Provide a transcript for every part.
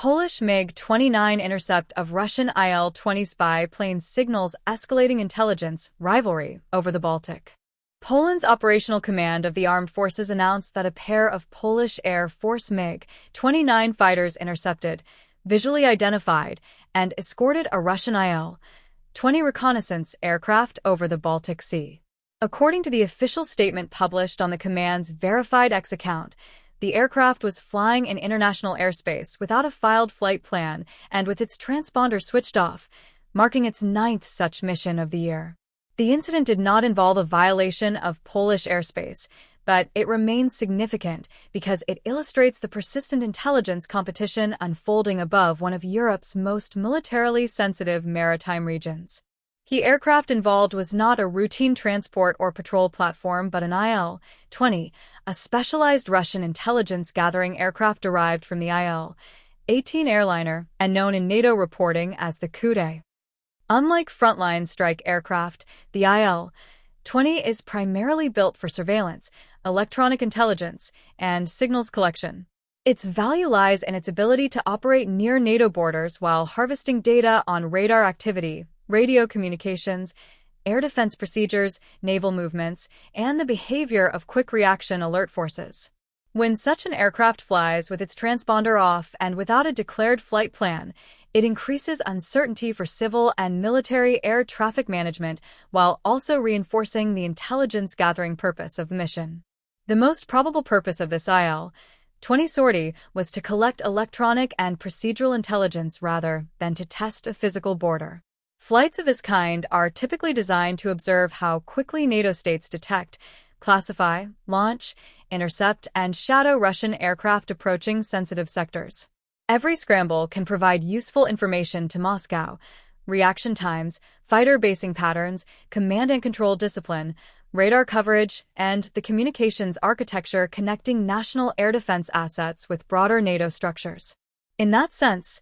Polish MiG-29 intercept of Russian Il-20 spy planes signals escalating intelligence rivalry over the Baltic. Poland's operational command of the armed forces announced that a pair of Polish Air Force MiG-29 fighters intercepted, visually identified, and escorted a Russian Il-20 reconnaissance aircraft over the Baltic Sea. According to the official statement published on the command's verified X account, the aircraft was flying in international airspace without a filed flight plan and with its transponder switched off, marking its 9th such mission of the year. The incident did not involve a violation of Polish airspace, but it remains significant because it illustrates the persistent intelligence competition unfolding above one of Europe's most militarily sensitive maritime regions. The aircraft involved was not a routine transport or patrol platform but an Il-20, a specialized Russian intelligence-gathering aircraft derived from the Il-18 airliner and known in NATO reporting as the Kude. Unlike frontline strike aircraft, the Il-20 is primarily built for surveillance, electronic intelligence, and signals collection. Its value lies in its ability to operate near NATO borders while harvesting data on radar activity, radio communications, air defense procedures, naval movements, and the behavior of quick-reaction alert forces. When such an aircraft flies with its transponder off and without a declared flight plan, it increases uncertainty for civil and military air traffic management while also reinforcing the intelligence-gathering purpose of the mission. The most probable purpose of this Il-20 sortie was to collect electronic and procedural intelligence rather than to test a physical border. Flights of this kind are typically designed to observe how quickly NATO states detect, classify, launch, intercept, and shadow Russian aircraft approaching sensitive sectors. Every scramble can provide useful information to Moscow: reaction times, fighter basing patterns, command and control discipline, radar coverage, and the communications architecture connecting national air defense assets with broader NATO structures. In that sense,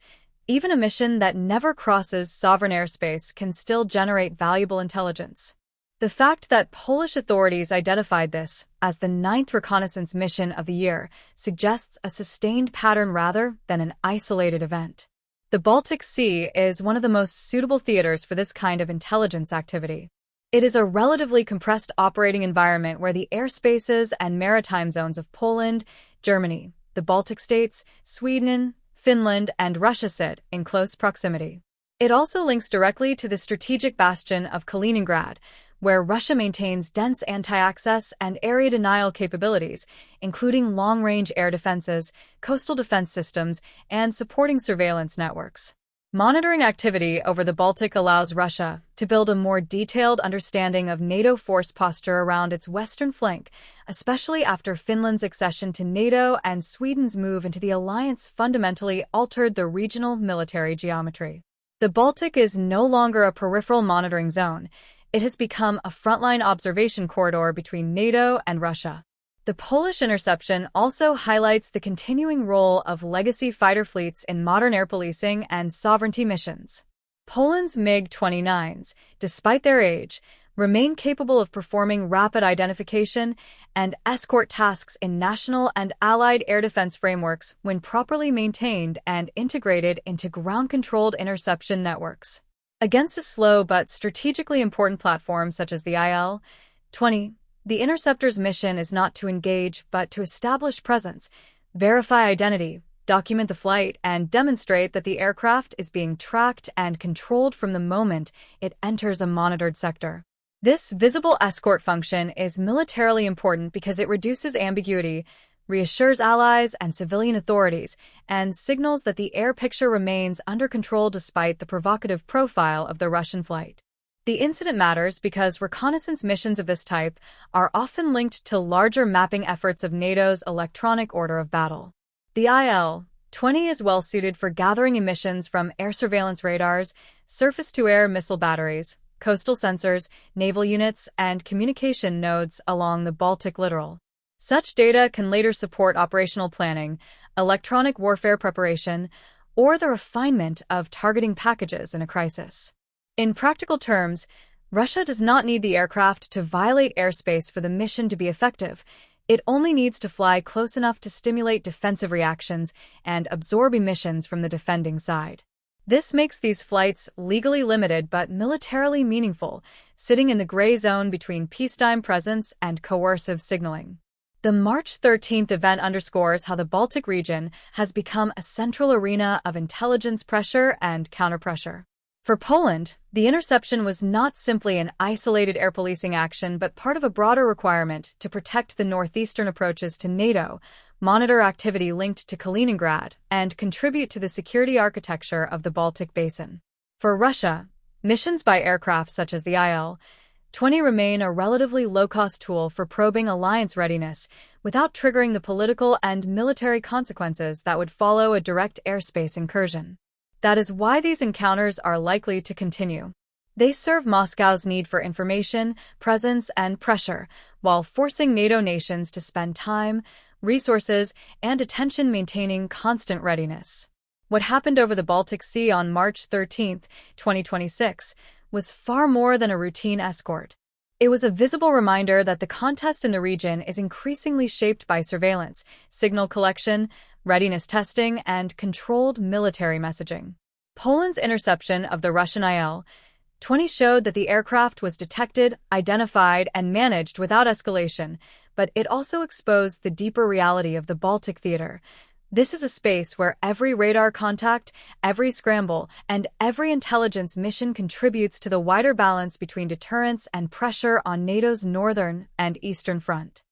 even a mission that never crosses sovereign airspace can still generate valuable intelligence. The fact that Polish authorities identified this as the 9th reconnaissance mission of the year suggests a sustained pattern rather than an isolated event. The Baltic Sea is one of the most suitable theaters for this kind of intelligence activity. It is a relatively compressed operating environment where the airspaces and maritime zones of Poland, Germany, the Baltic states, Sweden, Finland, and Russia sit in close proximity. It also links directly to the strategic bastion of Kaliningrad, where Russia maintains dense anti-access and area denial capabilities, including long-range air defenses, coastal defense systems, and supporting surveillance networks. Monitoring activity over the Baltic allows Russia to build a more detailed understanding of NATO force posture around its western flank, especially after Finland's accession to NATO and Sweden's move into the alliance fundamentally altered the regional military geometry. The Baltic is no longer a peripheral monitoring zone. It has become a frontline observation corridor between NATO and Russia. The Polish interception also highlights the continuing role of legacy fighter fleets in modern air policing and sovereignty missions. Poland's MiG-29s, despite their age, remain capable of performing rapid identification and escort tasks in national and allied air defense frameworks when properly maintained and integrated into ground-controlled interception networks. Against a slow but strategically important platform such as the Il-20, the interceptor's mission is not to engage but to establish presence, verify identity, document the flight, and demonstrate that the aircraft is being tracked and controlled from the moment it enters a monitored sector. This visible escort function is militarily important because it reduces ambiguity, reassures allies and civilian authorities, and signals that the air picture remains under control despite the provocative profile of the Russian flight. The incident matters because reconnaissance missions of this type are often linked to larger mapping efforts of NATO's electronic order of battle. The Il-20 is well suited for gathering emissions from air surveillance radars, surface-to-air missile batteries, coastal sensors, naval units, and communication nodes along the Baltic littoral. Such data can later support operational planning, electronic warfare preparation, or the refinement of targeting packages in a crisis. In practical terms, Russia does not need the aircraft to violate airspace for the mission to be effective. It only needs to fly close enough to stimulate defensive reactions and absorb emissions from the defending side. This makes these flights legally limited but militarily meaningful, sitting in the gray zone between peacetime presence and coercive signaling. The March 13th event underscores how the Baltic region has become a central arena of intelligence pressure and counterpressure. For Poland, the interception was not simply an isolated air policing action but part of a broader requirement to protect the northeastern approaches to NATO, monitor activity linked to Kaliningrad, and contribute to the security architecture of the Baltic Basin. For Russia, missions by aircraft such as the Il-20 remain a relatively low-cost tool for probing alliance readiness without triggering the political and military consequences that would follow a direct airspace incursion. That is why these encounters are likely to continue. They serve Moscow's need for information, presence, and pressure, while forcing NATO nations to spend time, resources, and attention maintaining constant readiness. What happened over the Baltic Sea on March 13, 2026, was far more than a routine escort. It was a visible reminder that the contest in the region is increasingly shaped by surveillance, signal collection, readiness testing, and controlled military messaging. Poland's interception of the Russian Il-20 showed that the aircraft was detected, identified, and managed without escalation, but it also exposed the deeper reality of the Baltic theater. This is a space where every radar contact, every scramble, and every intelligence mission contributes to the wider balance between deterrence and pressure on NATO's northern and eastern front.